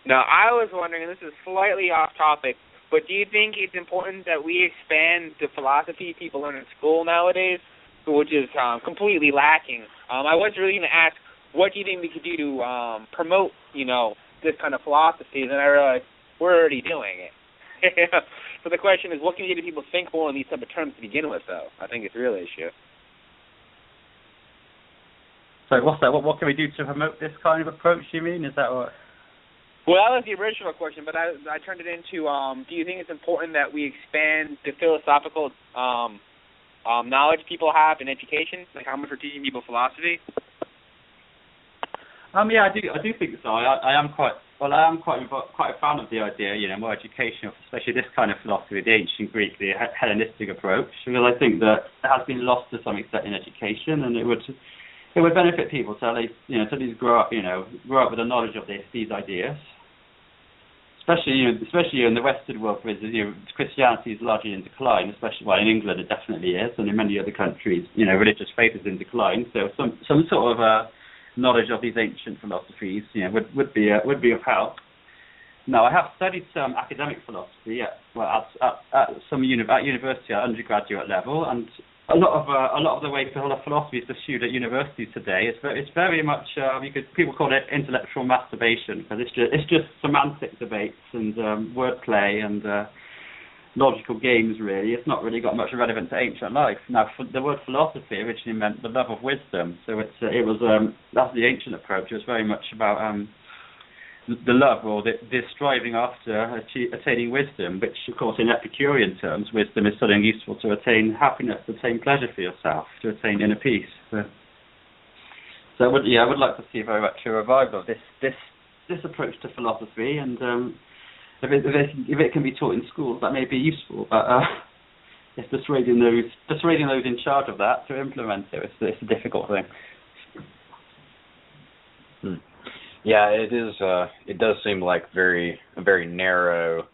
Now, I was wondering, and this is slightly off topic, but do you think it's important that we expand the philosophy people learn in school nowadays, which is completely lacking? I was really going to ask, what do you think we could do to promote, this kind of philosophy? And then I realized we're already doing it. So the question is, what can you do to people think more in these type of terms to begin with, though? I think it's a real issue. So what's that? What can we do to promote this kind of approach, you mean? Is that what? Well, that was the original question, but I turned it into, do you think it's important that we expand the philosophical knowledge people have in education, like how much we're teaching people philosophy? Yeah, I do think so. I am quite a fan of the idea, more educational, especially this kind of philosophy, the ancient Greek, the Hellenistic approach, because I think that it has been lost to some extent in education, and it would benefit people to at least, to at least grow up with a knowledge of these ideas. Especially in the Western world, where Christianity is largely in decline. Especially, in England it definitely is, and in many other countries, religious faith is in decline. So some sort of knowledge of these ancient philosophies, would be of help. Now, I have studied some academic philosophy at university at undergraduate level, and a lot of the way philosophy is pursued at universities today, it's very much people call it intellectual masturbation, because it's just semantic debates and wordplay and logical games. Really, it's not really got much relevance to ancient life. Now, the word philosophy originally meant the love of wisdom, so that's the ancient approach. It was very much about the love, or the striving after attaining wisdom, which, of course, in Epicurean terms, wisdom is something useful to attain happiness, to attain pleasure for yourself, to attain inner peace. So I would like to see very much a revival of this approach to philosophy, and if it can be taught in schools, that may be useful. But it's persuading those in charge of that to implement it. It's a difficult thing. Yeah, it is. It does seem like a very narrow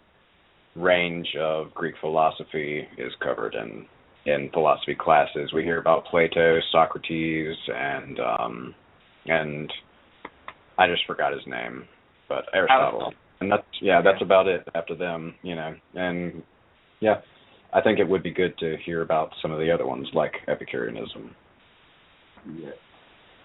range of Greek philosophy is covered in philosophy classes. We hear about Plato, Socrates, and I just forgot his name, but Aristotle. And that's about it after them, And I think it would be good to hear about some of the other ones, like Epicureanism.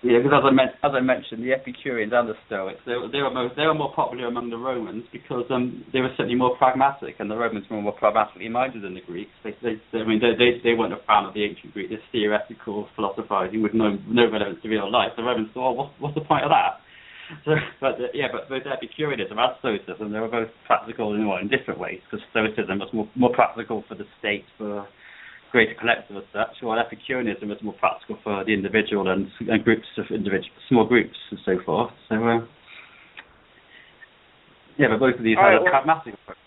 Yeah, because as I mentioned, the Epicureans and the Stoics, they were more popular among the Romans because they were certainly more pragmatic, and the Romans were more pragmatically minded than the Greeks. They weren't a fan of the ancient Greek, this theoretical philosophizing with no relevance to real life. The Romans thought, what's the point of that? So, but both Epicureanism and Stoicism, they were both practical in different ways, because Stoicism was more practical for the state, for greater collective as such, while Epicureanism is more practical for the individual and groups of individuals, small groups and so forth. So, but both of these had a pragmatic approach.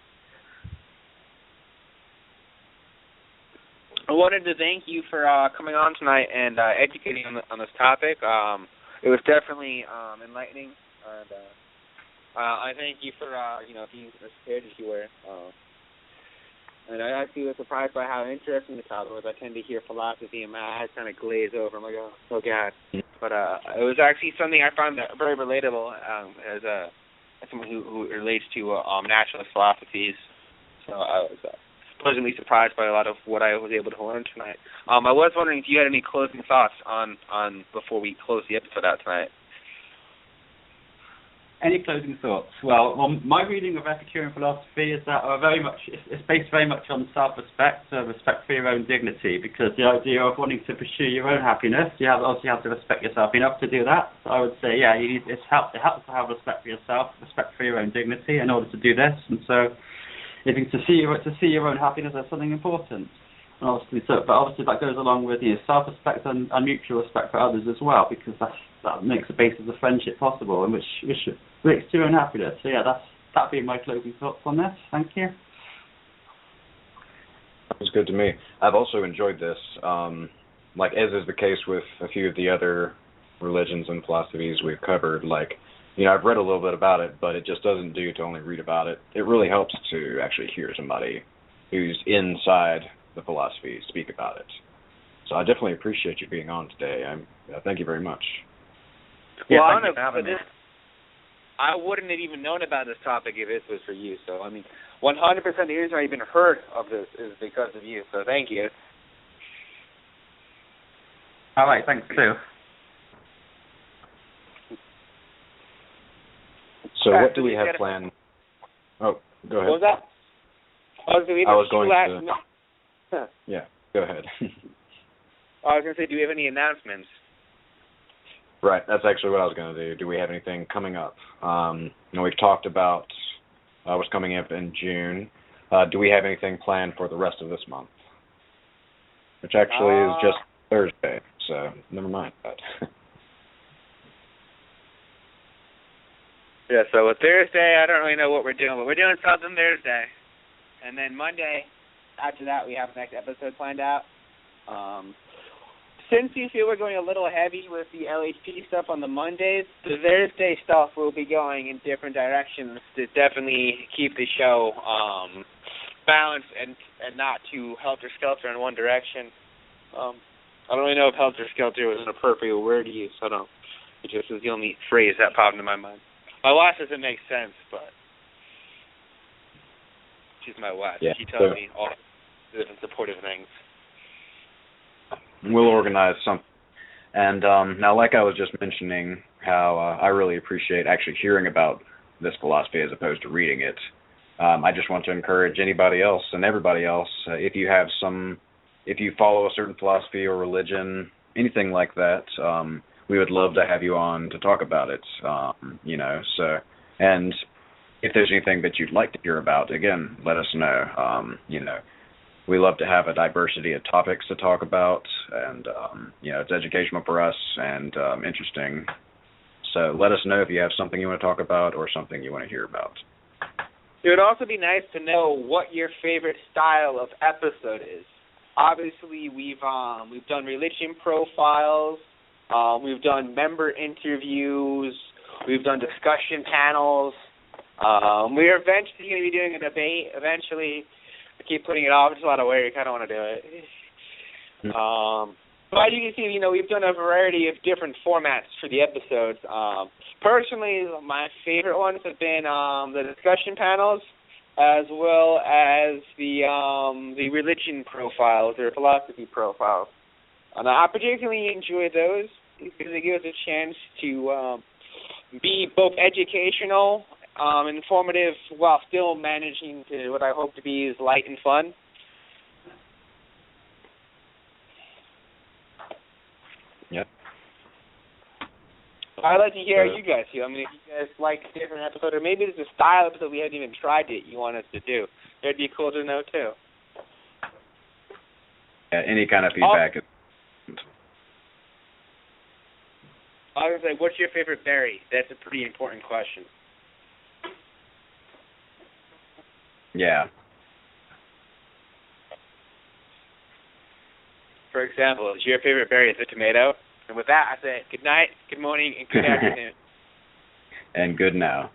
I wanted to thank you for coming on tonight and educating on this topic. It was definitely enlightening, and I thank you for being as prepared as you were. And I actually was surprised by how interesting the topic was. I tend to hear philosophy and my eyes kind of glaze over. I'm like, oh God. But it was actually something I found very relatable as someone who relates to naturalist philosophies. So I was pleasantly surprised by a lot of what I was able to learn tonight. I was wondering if you had any closing thoughts on before we close the episode out tonight. Any closing thoughts? Well, my reading of Epicurean philosophy is that it's based very much on self-respect, respect for your own dignity, because the idea of wanting to pursue your own happiness, you obviously have to respect yourself enough to do that. So I would say, it helps to have respect for yourself, respect for your own dignity in order to do this. And so, to see your own happiness as something important. And obviously that goes along with self-respect and mutual respect for others as well, because that makes the basis of friendship possible, and which relates to your own happiness. So that'd be my closing thoughts on this. Thank you. That was good to me. I've also enjoyed this, as is the case with a few of the other religions and philosophies we've covered, like, I've read a little bit about it, but it just doesn't do to only read about it. It really helps to actually hear somebody who's inside the philosophy speak about it. So I definitely appreciate you being on today. Thank you very much. Well, Yeah, I don't know, thank you for having me. I wouldn't have even known about this topic if this was for you. So, 100% of the reason I even heard of this is because of you. So, thank you. All right, thanks too. So what do we have planned? Oh, go ahead. What was that? Yeah, go ahead. I was going to say, do we have any announcements? Right, that's actually what I was going to do. Do we have anything coming up? We've talked about what's coming up in June. Do we have anything planned for the rest of this month? Which actually is just Thursday, so never mind that. Yeah, so with Thursday, I don't really know what we're doing, but we're doing something Thursday. And then Monday, after that, we have the next episode planned out. Since you feel we're going a little heavy with the LHP stuff on the Mondays, the Thursday stuff will be going in different directions to definitely keep the show balanced and not too helter-skelter in one direction. I don't really know if helter-skelter was an appropriate word to use. I don't know. It just was the only phrase that popped into my mind. My wife doesn't make sense, but she's my wife. Yeah, she tells me all the different supportive things. We'll organize something. And now, like I was just mentioning, how I really appreciate actually hearing about this philosophy as opposed to reading it. I just want to encourage anybody else and everybody else, if you follow a certain philosophy or religion, anything like that, we would love to have you on to talk about it, So, and if there's anything that you'd like to hear about, again, let us know. We love to have a diversity of topics to talk about, and it's educational for us and interesting. So let us know if you have something you want to talk about or something you want to hear about. It would also be nice to know what your favorite style of episode is. Obviously, we've done religion profiles. We've done member interviews. We've done discussion panels. We're eventually going to be doing a debate. Eventually, I keep putting it off. It's a lot of work. I don't want to do it. But as you can see, we've done a variety of different formats for the episodes. Personally, my favorite ones have been the discussion panels, as well as the religion profiles or philosophy profiles. And I particularly enjoy those because they give us a chance to be both educational, informative, while still managing to what I hope to be is light and fun. Yep. I'd like to hear how you guys feel. If you guys like a different episode, or maybe there's a style episode we haven't even tried yet you want us to do. That'd be cool to know, too. Yeah, any kind of feedback. I was going to say, what's your favorite berry? That's a pretty important question. Yeah. For example, is your favorite berry the tomato? And with that, I say good night, good morning, and good afternoon. And good now.